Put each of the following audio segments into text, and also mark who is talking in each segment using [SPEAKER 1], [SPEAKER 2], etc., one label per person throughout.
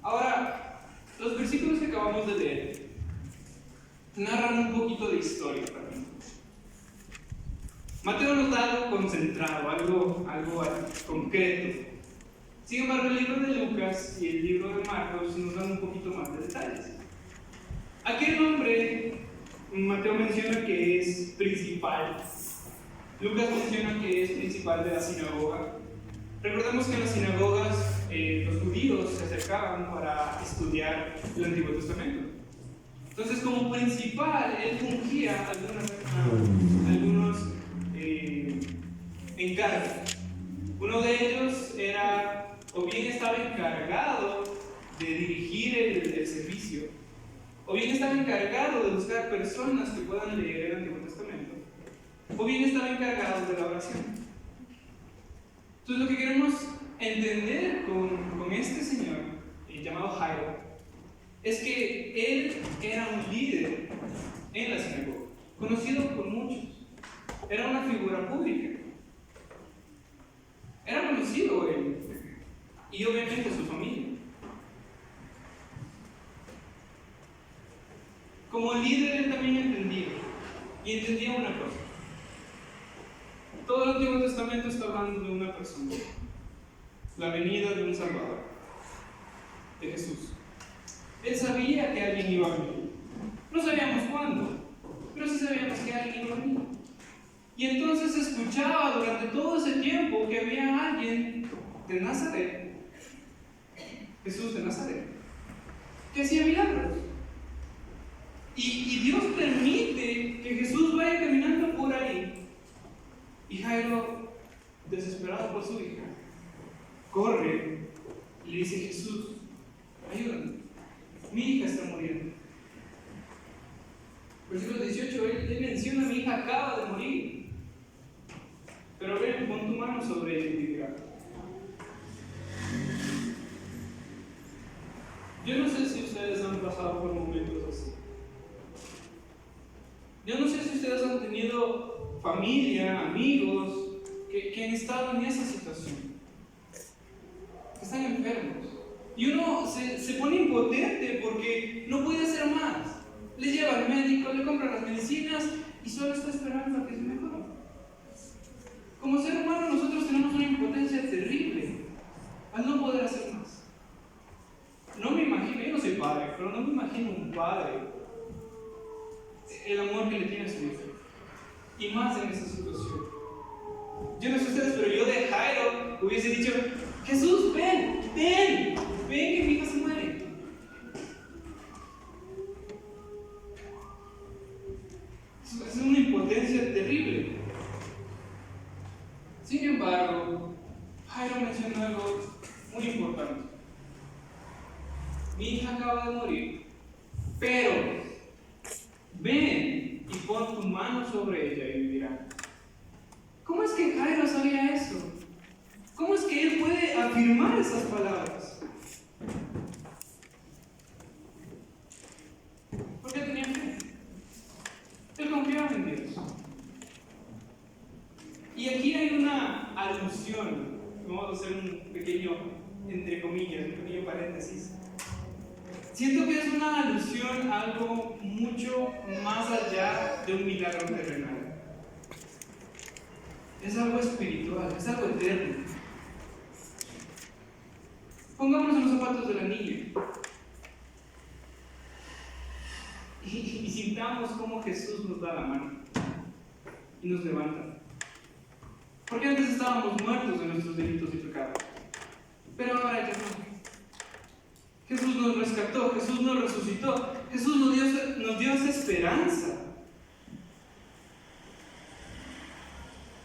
[SPEAKER 1] Ahora, los versículos que acabamos de leer narran un poquito de historia también. Mateo nos da algo concentrado, algo concreto. Sin embargo, el libro de Lucas y el libro de Marcos nos dan un poquito más de detalles. Aquel hombre, Mateo menciona que es principal. Lucas menciona que es principal de la sinagoga. Recordemos que en las sinagogas los judíos se acercaban para estudiar el Antiguo Testamento. Entonces, como principal, él fungía algunos encargos. Uno de ellos era, o bien estaba encargado de dirigir el servicio, o bien estaba encargado de buscar personas que puedan leer el Antiguo Testamento, o bien estaba encargado de la oración. Entonces, lo que queremos entender con este señor llamado Jairo es que él era un líder en la sinagoga, conocido por muchos. Era una figura pública. Era conocido él y obviamente su familia. Como líder él también entendía una cosa. Todo el Antiguo Testamento está hablando de una persona, la venida de un Salvador, de Jesús. Él sabía que alguien iba a venir. No sabíamos cuándo, pero sí sabíamos que alguien iba a venir. Y entonces escuchaba durante todo ese tiempo que había alguien de Nazaret, Jesús de Nazaret, que hacía milagros. Y Dios permite que Jesús vaya caminando por ahí. Y Jairo, desesperado por su hija, corre y le dice: Jesús, ayúdame, mi hija está muriendo. Versículo 18, él menciona: mi hija acaba de morir. Pero ven, pon tu mano sobre ella y vivirá. Yo no sé si ustedes han pasado por momentos así. Yo no sé si ustedes han tenido familia, amigos que han estado en esa situación, que están enfermos. Y uno se pone impotente porque no puede hacer más. Le lleva al médico, le compra las medicinas y solo está esperando a que se mejore. Como ser humano nosotros tenemos una impotencia terrible al no poder hacer más. No me imagino, yo no soy padre, pero no me imagino un padre el amor que le tiene a su hijo, y más en esa situación. Yo no sé ustedes, pero yo de Jairo hubiese dicho: Jesús, ven que mi hija se muere. Es una impotencia terrible. Sin embargo, Jairo mencionó algo muy importante. Mi hija acaba de morir, pero ven y pon tu mano sobre ella y vivirá. ¿Cómo es que Jairo sabía eso? ¿Cómo es que él puede afirmar esas palabras? Porque tenía fe. Él confiaba en Dios. Y aquí hay una alusión. Vamos a hacer un pequeño, entre comillas, un pequeño paréntesis. Siento que es una alusión a algo mucho más allá de un milagro terrenal. Es algo espiritual, es algo eterno. Pongámonos en los zapatos de la niña y sintamos cómo Jesús nos da la mano y nos levanta. Porque antes estábamos muertos en nuestros delitos y pecados, pero ahora ya no. Jesús nos rescató, Jesús nos resucitó, Jesús nos dio esa esperanza.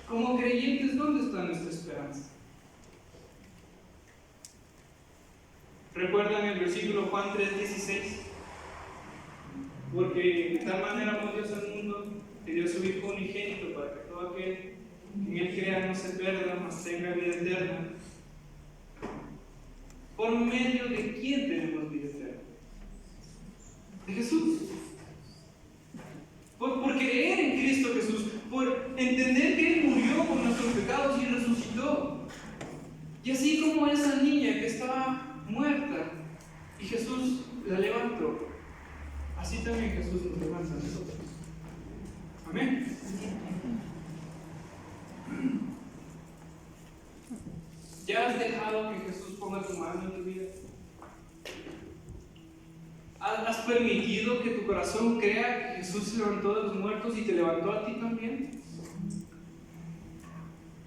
[SPEAKER 1] Como creyentes, ¿dónde está nuestra esperanza? ¿Recuerdan el versículo Juan 3:16? Porque de tal manera amó Dios al mundo que dio a su Hijo unigénito para que todo aquel que en él crea no se pierda, mas tenga vida eterna. ¿Por medio de quién tenemos vida eterna? De Jesús. Por creer en Cristo Jesús, por entender que Él murió por nuestros pecados y resucitó. Y así como esa niña que estaba muerta y Jesús la levantó, así también Jesús nos levanta a nosotros. Amén. ¿Ya has dejado que Jesús ponga tu mano en tu vida? ¿Has permitido que tu corazón crea que Jesús se levantó de los muertos y te levantó a ti también?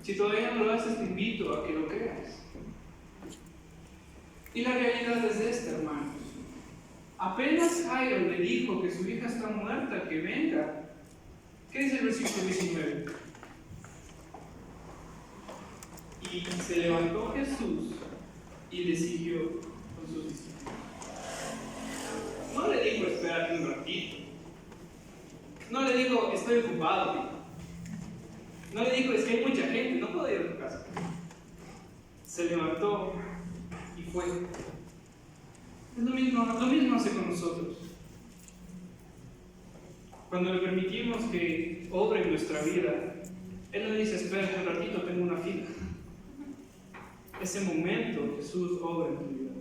[SPEAKER 1] Si todavía no lo haces, te invito a que lo creas. Y la realidad es esta, hermanos. Apenas Jairo le dijo que su hija está muerta, que venga. ¿Qué dice el versículo 19? Y se levantó Jesús y le siguió con sus discípulos. No le dijo, espérate un ratito. No le dijo, estoy ocupado. No le dijo, es que hay mucha gente, no puedo ir a tu casa. Se levantó y fue. Es lo mismo hace con nosotros. Cuando le permitimos que obre en nuestra vida, Él nos dice, espérate un ratito, tengo una fila. Ese momento Jesús obra en tu vida.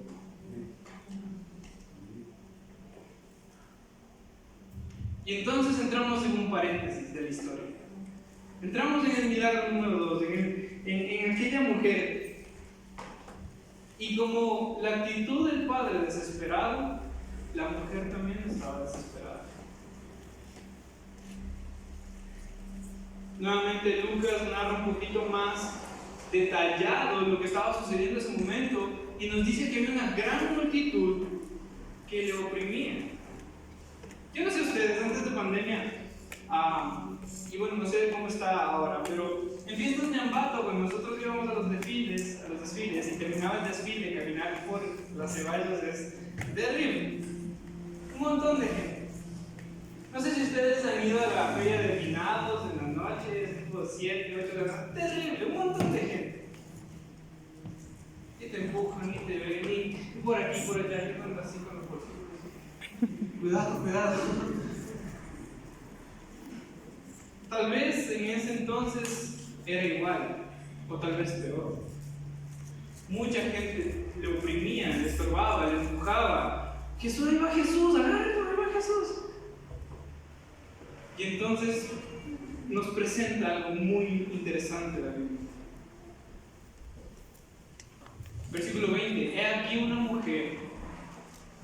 [SPEAKER 1] Y entonces entramos en un paréntesis de la historia. Entramos en el milagro número 2, en aquella mujer. Y como la actitud del padre desesperado, la mujer también estaba desesperada. Nuevamente Lucas narra un poquito más detallado lo que estaba sucediendo en ese momento y nos dice que había una gran multitud que le oprimía. Yo no sé ustedes, antes de pandemia, y bueno, no sé cómo está ahora, pero en fiestas de Ambato, cuando nosotros íbamos a los desfiles y terminaba el desfile, caminar por las ceballos es terrible. Un montón de gente. No sé si ustedes han ido a la feria de finados en las noches, tipo 7, 8 de la noche. Terrible, un montón de gente. Y te empujan y te ven y por aquí, por allá, yo ando así con los bolsillos. Cuidado, cuidado. Tal vez en ese entonces era igual, o tal vez peor. Mucha gente le oprimía, le estorbaba, le empujaba. Jesús, ahí va Jesús, agárralo, ahí va Jesús. Y entonces nos presenta algo muy interesante la Biblia. Versículo 20. He aquí una mujer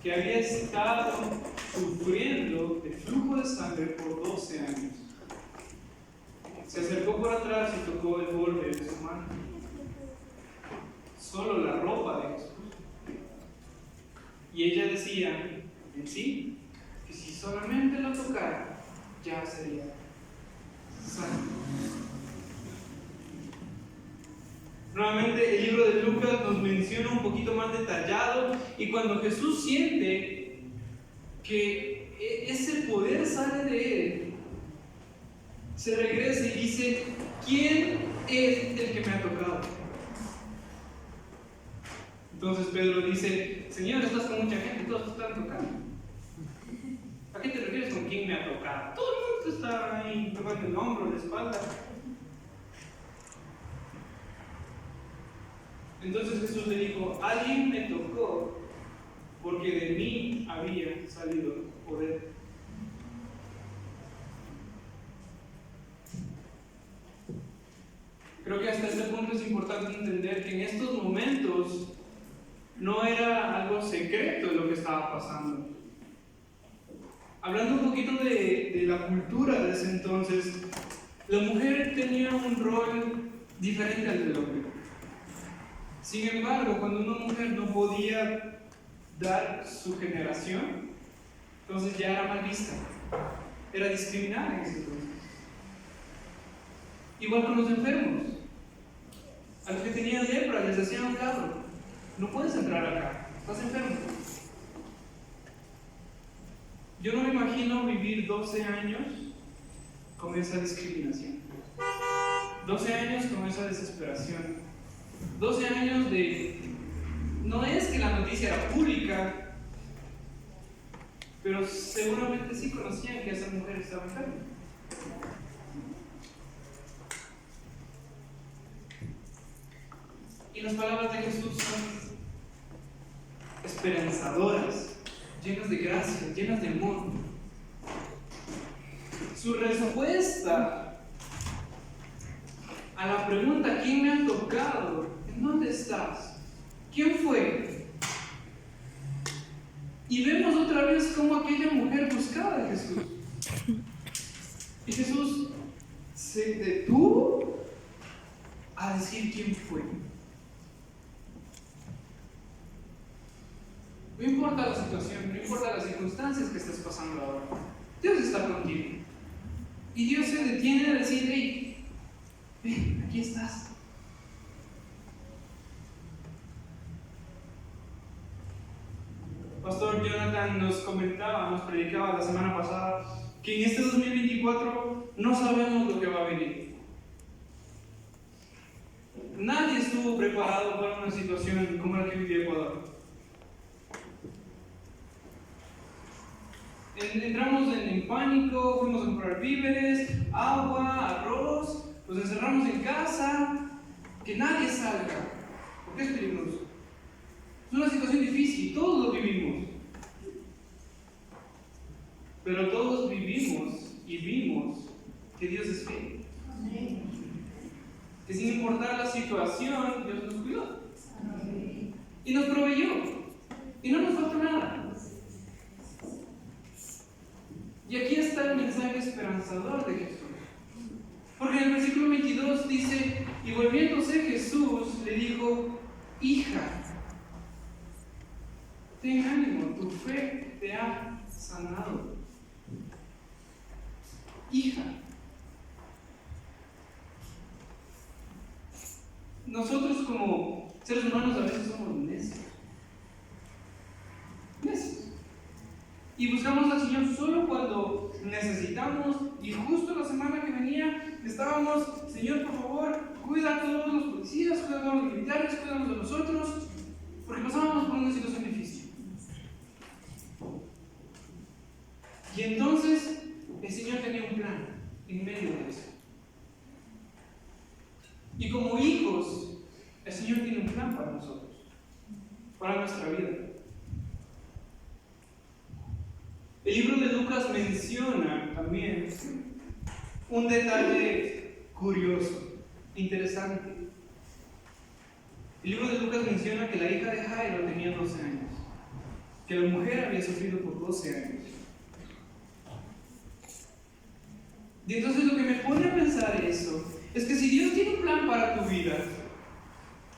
[SPEAKER 1] que había estado sufriendo de flujo de sangre por 12 años. Se acercó por atrás y tocó el borde de su mano. Solo la ropa de Jesús. Y ella decía en sí que si solamente lo tocara, ya sería sano. Nuevamente el libro de Lucas nos menciona un poquito más detallado y cuando Jesús siente que ese poder sale de él, se regresa y dice, ¿quién es el que me ha tocado? Entonces Pedro dice, Señor, estás con mucha gente, todos te están tocando. ¿A qué te refieres con quién me ha tocado? Todo el mundo está ahí tocando el hombro, la espalda. Entonces Jesús le dijo, alguien me tocó porque de mí había salido poder. Creo que hasta este punto es importante entender que en estos momentos no era algo secreto lo que estaba pasando. Hablando un poquito de la cultura de ese entonces, la mujer tenía un rol diferente al del hombre. Sin embargo, cuando una mujer no podía dar su generación, entonces ya era mal vista, era discriminada en ese entonces. Igual con los enfermos. A los que tenían lepra les hacían un lado. No puedes entrar acá, estás enfermo. Yo no me imagino vivir 12 años con esa discriminación. 12 años con esa desesperación. 12 años de... No es que la noticia era pública, pero seguramente sí conocían que esa mujer estaba enferma. Y Y las palabras de Jesús son esperanzadoras, llenas de gracia, llenas de amor. Su respuesta a la pregunta ¿quién me ha tocado? ¿En dónde estás? ¿Quién fue? Y vemos otra vez cómo aquella mujer buscaba a Jesús. Y Jesús se detuvo a decir quién fue. No importa la situación, no importa las circunstancias que estés pasando ahora, Dios está contigo. Y Dios se detiene a decir, hey, ven, aquí estás. Pastor Jonathan nos comentaba, nos predicaba la semana pasada que en este 2024 no sabemos lo que va a venir. Nadie estuvo preparado para una situación como la que vivió Ecuador. Entramos en pánico, fuimos a comprar víveres, agua, arroz, nos encerramos en casa, que nadie salga, porque es peligroso. Es una situación difícil, todos lo vivimos. Pero todos vivimos y vimos que Dios es fiel. Amén. Que sin importar la situación, Dios nos cuidó. Amén. Y nos proveyó. Y no nos faltó nada. Y aquí está el mensaje esperanzador de Jesús. Porque en el versículo 22 dice, y volviéndose Jesús le dijo, hija, ten ánimo, tu fe te ha sanado. Hija. Nosotros como seres humanos a veces somos necios. Y buscamos al Señor solo cuando necesitamos. Y justo la semana que venía estábamos, Señor, por favor, cuida a todos los policías, cuida a todos los militares, cuídanos de nosotros, porque pasábamos por una situación difícil. Y entonces el Señor tenía un plan en medio de eso. Y como hijos, el Señor tiene un plan para nosotros, para nuestra vida. El libro de Lucas menciona también un detalle curioso, interesante. El libro de Lucas menciona que la hija de Jairo tenía 12 años, que la mujer había sufrido por 12 años. Y entonces lo que me pone a pensar eso es que si Dios tiene un plan para tu vida,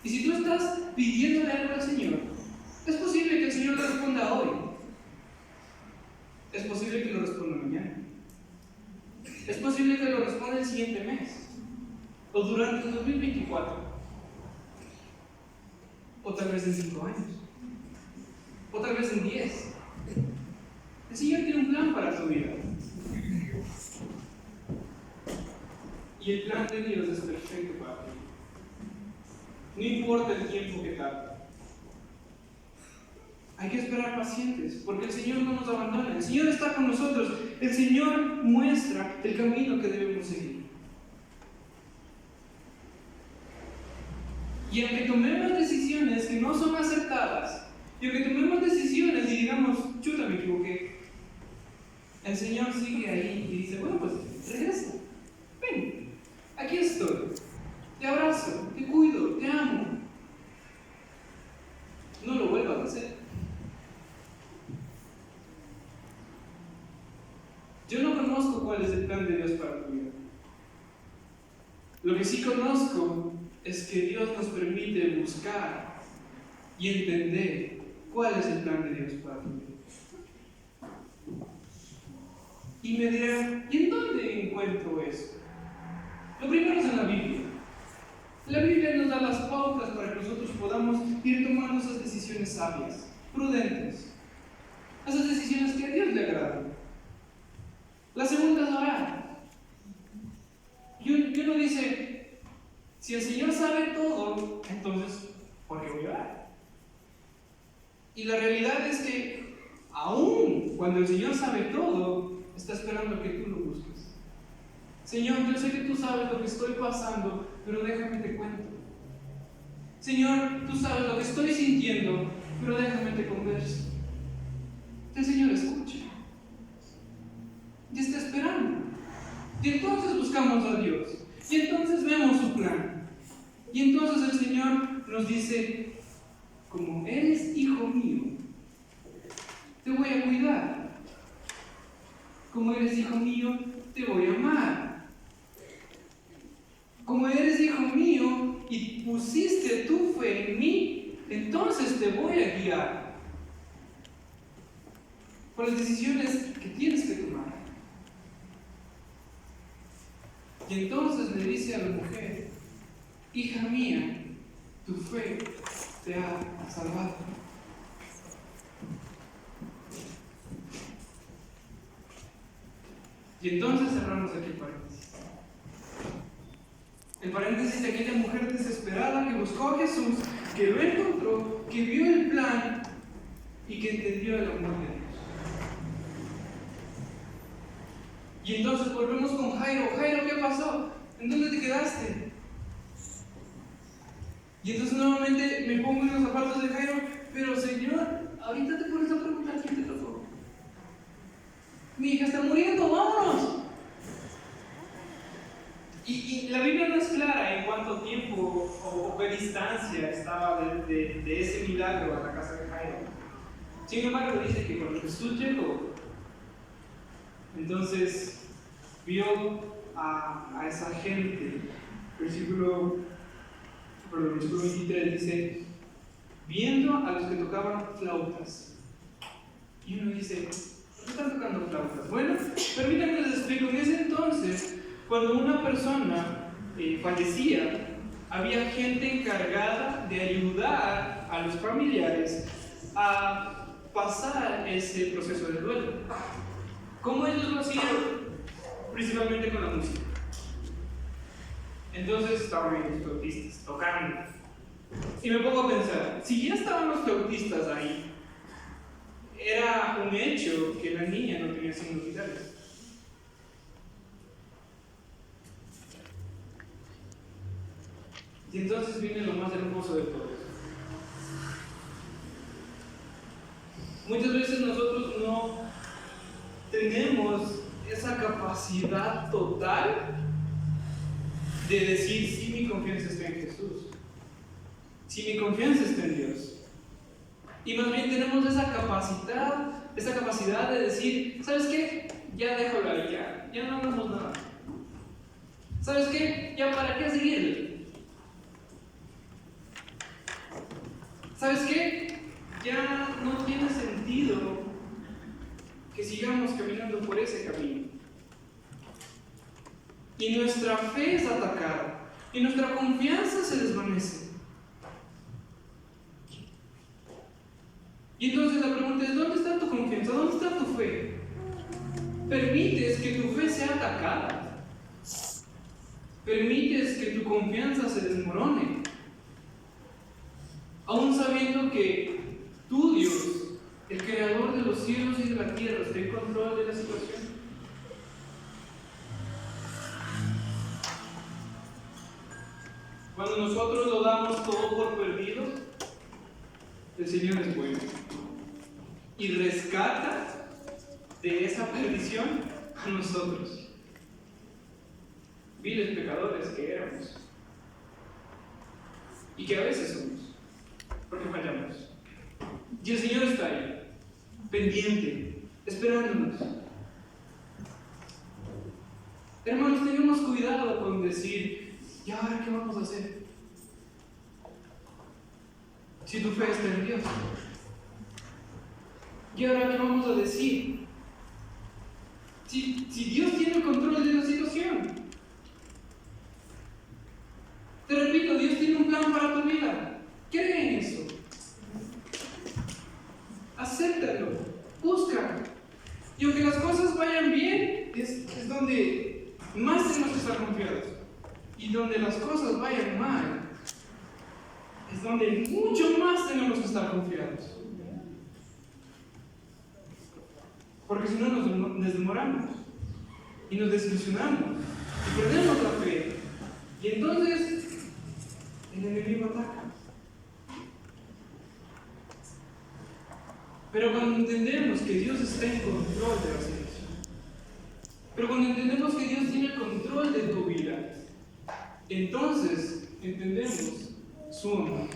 [SPEAKER 1] y si tú estás pidiéndole algo al Señor, es posible que el Señor te responda hoy. Es posible que lo responda mañana. Es posible que lo responda el siguiente mes. O durante el 2024. O tal vez en 5 años. O tal vez en 10. El Señor tiene un plan para tu vida. Y el plan de Dios es perfecto para ti. No importa el tiempo que tarde. Hay que esperar pacientes, porque el Señor no nos abandona. El Señor está con nosotros. El Señor muestra el camino que debemos seguir. Y aunque tomemos decisiones que no son acertadas, y aunque tomemos decisiones y digamos, chuta, me equivoqué, el Señor sigue ahí y dice, bueno, pues regresa. Ven, aquí estoy. Te abrazo, te cuido, te amo. No lo vuelvas a hacer. Yo no conozco cuál es el plan de Dios para tu vida. Lo que sí conozco es que Dios nos permite buscar y entender cuál es el plan de Dios para tu vida. Y me dirán, ¿y en dónde encuentro eso? Lo primero es en la Biblia. La Biblia nos da las pautas para que nosotros podamos ir tomando esas decisiones sabias, prudentes, esas decisiones que a Dios le agradan. La segunda es orar. Y uno dice, si el Señor sabe todo, entonces, ¿por qué voy a orar? Y la realidad es que, aún cuando el Señor sabe todo, está esperando que tú lo busques. Señor, yo sé que tú sabes lo que estoy pasando, pero déjame te cuento. Señor, tú sabes lo que estoy sintiendo, pero déjame te converso. El Señor escucha y está esperando. Y entonces buscamos a Dios. Y entonces vemos su plan. Y entonces el Señor nos dice: como eres hijo mío, te voy a cuidar. Como eres hijo mío, te voy a amar. Como eres hijo mío y pusiste tu fe en mí, entonces te voy a guiar por las decisiones que tienes que tomar. Y entonces le dice a la mujer: hija mía, tu fe te ha salvado. Y entonces cerramos aquí el paréntesis. El paréntesis de aquella mujer desesperada que buscó a Jesús, que lo encontró, que vio el plan y que entendió el amor de Dios. Y entonces volvemos con Jairo. Jairo, ¿qué pasó? ¿En dónde te quedaste? Y entonces nuevamente me pongo en los zapatos de Jairo. Pero Señor, ahorita te pones a preguntar quién te tocó. Mi hija está muriendo, vámonos. Y la Biblia no es clara en cuánto tiempo o qué distancia estaba de ese milagro a la casa de Jairo. Sin embargo, dice que cuando Jesús llegó, entonces vio a esa gente. Versículo 23 dice: viendo a los que tocaban flautas. Y uno dice: ¿por qué están tocando flautas? Bueno, permítanme les explico. En ese entonces, cuando una persona fallecía, había gente encargada de ayudar a los familiares a pasar ese proceso de duelo. ¿Cómo ellos lo hacían? Principalmente con la música. Entonces estaban ahí los flautistas tocando. Y me pongo a pensar, si ya estaban los flautistas ahí, era un hecho que la niña no tenía signos vitales. Y entonces viene lo más hermoso de todo. Muchas veces nosotros no tenemos esa capacidad total de decir: sí, mi confianza está en Jesús, sí, mi confianza está en Dios. Y más bien tenemos esa capacidad de decir: ¿sabes qué? Ya déjalo ahí, ya no hagamos nada. ¿Sabes qué? Ya para qué seguirle. ¿Sabes qué? Ya no tiene sentido que sigamos caminando por ese camino. Y nuestra fe es atacada, y nuestra confianza se desvanece. Y entonces la pregunta es: ¿dónde está tu confianza? ¿Dónde está tu fe? ¿Permites que tu fe sea atacada? ¿Permites que tu confianza se desmorone? Aún sabiendo que tú, Dios, el creador de los cielos y de la tierra, está en control de la situación. Cuando nosotros lo damos todo por perdido, el Señor es bueno y rescata de esa perdición a nosotros, viles pecadores que éramos y que a veces somos, porque fallamos. Y el Señor está ahí, pendiente, esperándonos. Hermanos, tengamos cuidado con decir: ¿y ahora qué vamos a hacer? Si tu fe está en Dios. ¿Y ahora qué vamos a decir? Si Dios tiene el control de la situación. Te repito, Dios tiene un plan para tu vida. Cree en eso. Acéptalo. Búscalo. Y aunque las cosas vayan bien, es donde más tenemos que estar confiados. Y donde las cosas vayan mal, es donde mucho más tenemos que estar confiados. Porque si no nos desmoramos y nos desilusionamos y perdemos la fe. Y entonces el enemigo ataca. Pero cuando entendemos que Dios está en control de la situación, pero cuando entendemos que Dios tiene el control de tu vida, entonces entendemos su amor.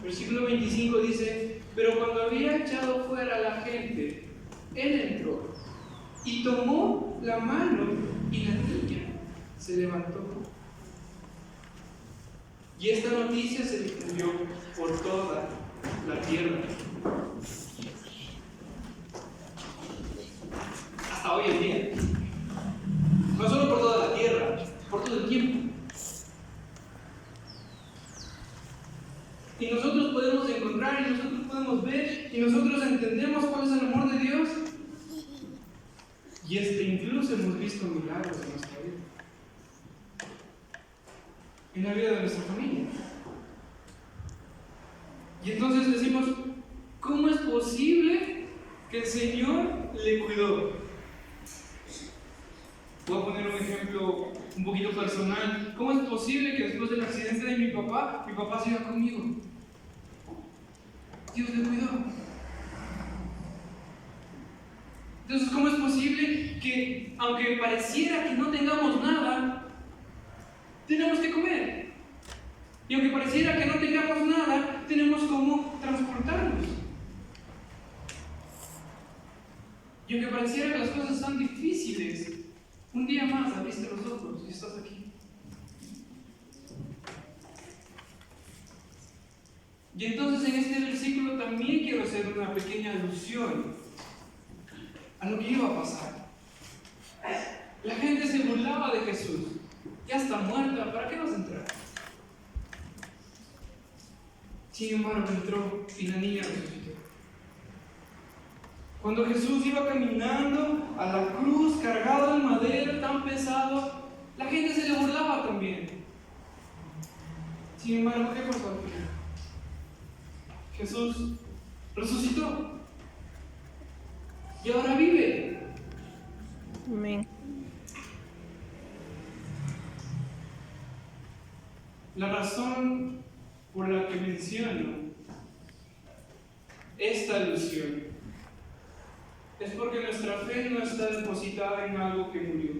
[SPEAKER 1] Versículo 25 dice: pero cuando había echado fuera a la gente, Él entró y tomó la mano y la niña se levantó. Y esta noticia se difundió por toda la tierra. Hasta hoy en día. No solo por toda la tierra, por todo el tiempo. Y nosotros podemos encontrar, y nosotros podemos ver, y nosotros entendemos cuál es el amor de Dios. Y incluso hemos visto milagros en nuestra vida. En la vida de nuestra familia. Y entonces decimos: ¿cómo es posible que el Señor le cuidó? Voy a poner un ejemplo un poquito personal. ¿Cómo es posible que después del accidente de mi papá siga conmigo? Dios le cuidó. Entonces, ¿cómo es posible que, aunque pareciera que no tengamos nada, tenemos que comer? Y aunque pareciera que no tengamos nada, tenemos cómo transportarnos. Y aunque pareciera que las cosas están difíciles, un día más abriste los ojos y estás aquí. Y entonces en este versículo también quiero hacer una pequeña alusión a lo que iba a pasar. La gente se burlaba de Jesús. Ya está muerta, ¿para qué vas a entrar? Sin embargo, entró y la niña resucitó. Cuando Jesús iba caminando a la cruz, cargado en madera tan pesado, la gente se le burlaba también. Sin embargo, ¿qué pasó al final? Jesús resucitó y ahora vive.
[SPEAKER 2] Amén.
[SPEAKER 1] La razón por la que menciono esta alusión es porque nuestra fe no está depositada en algo que murió,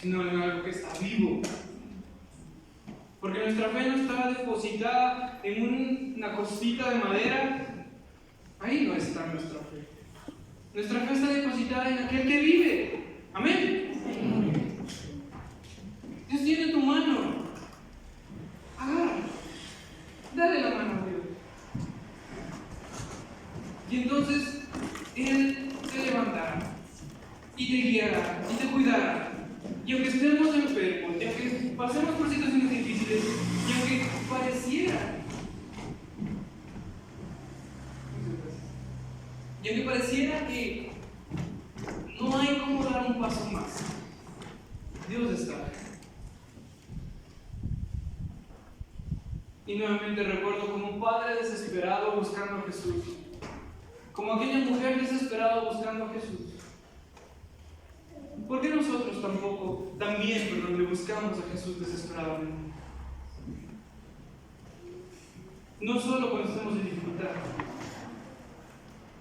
[SPEAKER 1] sino en algo que está vivo. Porque nuestra fe no está depositada en una cosita de madera. Ahí no está nuestra fe. Nuestra fe está depositada en aquel que vive. Amén. Dios tiene tu mano. Agarra. Dale la mano a Dios. Y entonces Él te levantará y te guiará y te cuidará. Y aunque estemos enfermos, y aunque pasemos por situaciones difíciles, y aunque pareciera que no hay cómo dar un paso más, Dios está. Y nuevamente recuerdo como un padre desesperado buscando a Jesús, como aquella mujer desesperada buscando a Jesús. ¿Por qué nosotros también le buscamos a Jesús desesperadamente? No solo cuando estamos en dificultad,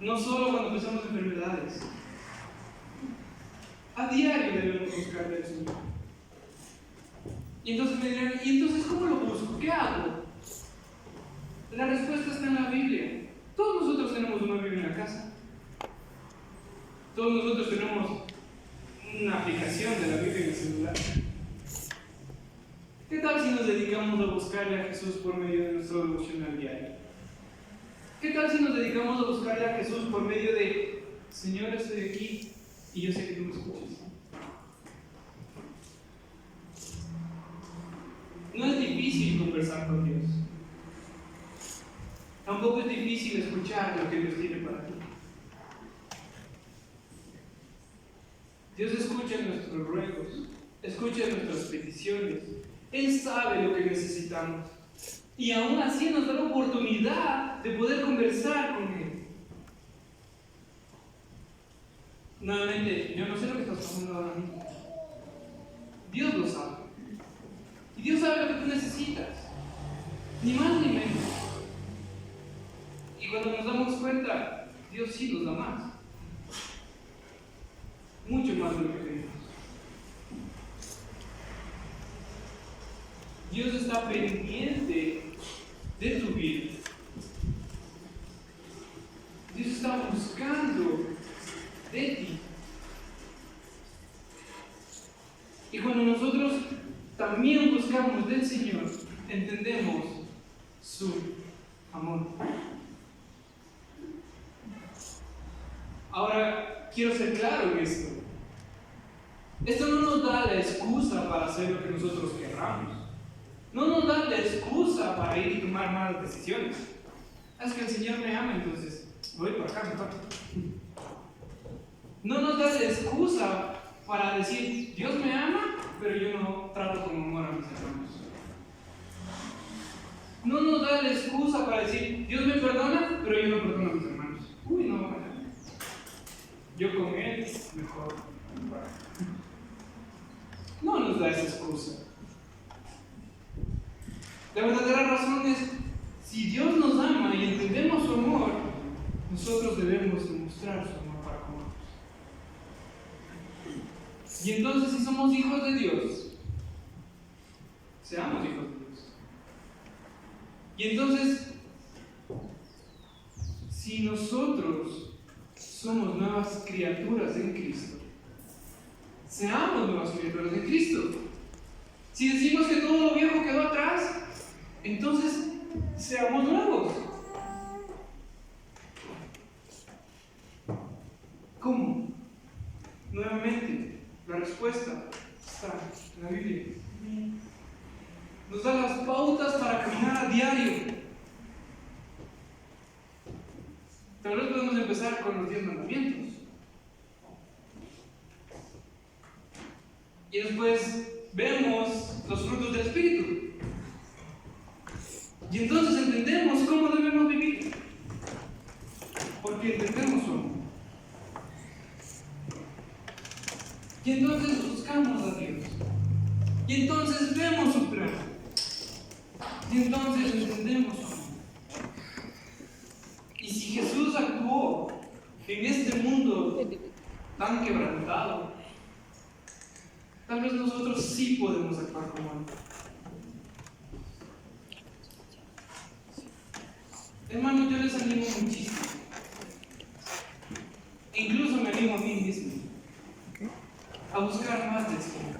[SPEAKER 1] no solo cuando empezamos enfermedades. A diario debemos buscarle al Señor. Y entonces me dirán: ¿y entonces cómo lo busco? ¿Qué hago? La respuesta está en la Biblia. Todos nosotros tenemos una Biblia en la casa. Todos nosotros tenemos una aplicación de la Biblia en el celular. ¿Qué tal si nos dedicamos a buscarle a Jesús por medio de nuestro devocional diario? ¿Qué tal si nos dedicamos a buscarle a Jesús por medio de: Señor, estoy aquí y yo sé que tú me escuchas? No es difícil conversar con Dios. Tampoco es difícil escuchar lo que Dios tiene para ti. Dios escucha nuestros ruegos, escucha nuestras peticiones. Él sabe lo que necesitamos. Y aún así nos da la oportunidad de poder conversar con Él. Nuevamente, yo no sé lo que estás pasando ahora mismo. Dios lo sabe. Y Dios sabe lo que tú necesitas. Ni más ni menos. Y cuando nos damos cuenta, Dios sí nos da más. Mucho más de lo que pedimos. Dios está pendiente de tu vida. Dios está buscando de ti. Y cuando nosotros también buscamos del Señor, entendemos su amor. Ahora, quiero ser claro en esto. Esto no nos da la excusa para hacer lo que nosotros querramos. No nos da la excusa para ir y tomar malas decisiones. Es que el Señor me ama, entonces voy por acá mejor. No nos da la excusa para decir, Dios me ama, pero yo no trato con amor a mis hermanos. No nos da la excusa para decir, Dios me perdona, pero yo no perdono a mis hermanos. Uy, no, yo con él mejor. No nos da esa excusa. La verdadera razón es, si Dios nos ama y entendemos su amor, nosotros debemos demostrar su amor para con otros. Y entonces, si somos hijos de Dios, seamos hijos de Dios. Y entonces, si nosotros somos nuevas criaturas en Cristo, seamos nuevas criaturas en Cristo. Si decimos que todo lo viejo quedó atrás, entonces seamos nuevos. ¿Cómo? Nuevamente, la respuesta está en la Biblia. Nos da las pautas para caminar a diario. Tal vez podemos empezar con los 10 mandamientos. Y después vemos los frutos del Espíritu. Y entonces entendemos cómo debemos vivir. Porque entendemos su amor. Y entonces buscamos a Dios. Y entonces vemos su plan. Y entonces entendemos su amor. Y si Jesús actuó en este mundo tan quebrantado, tal vez nosotros sí podemos actuar como Él. Hermanos, yo les animo muchísimo. Incluso me animo a mí mismo a buscar más del Señor.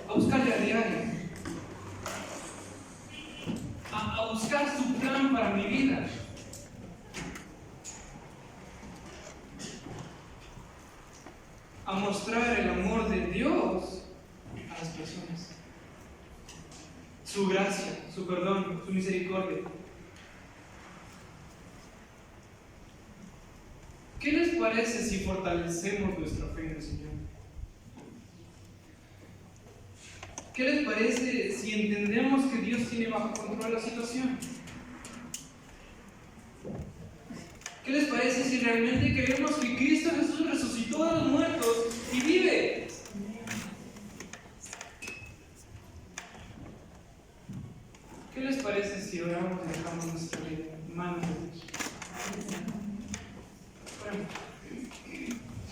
[SPEAKER 1] A buscarle a diario. A buscar su plan para mi vida. A mostrar el amor de Dios a las personas. Su gracia, su perdón, su misericordia. ¿Qué les parece si fortalecemos nuestra fe en el Señor? ¿Qué les parece si entendemos que Dios tiene bajo control la situación? ¿Qué les parece si realmente creemos que Cristo Jesús resucitó de los muertos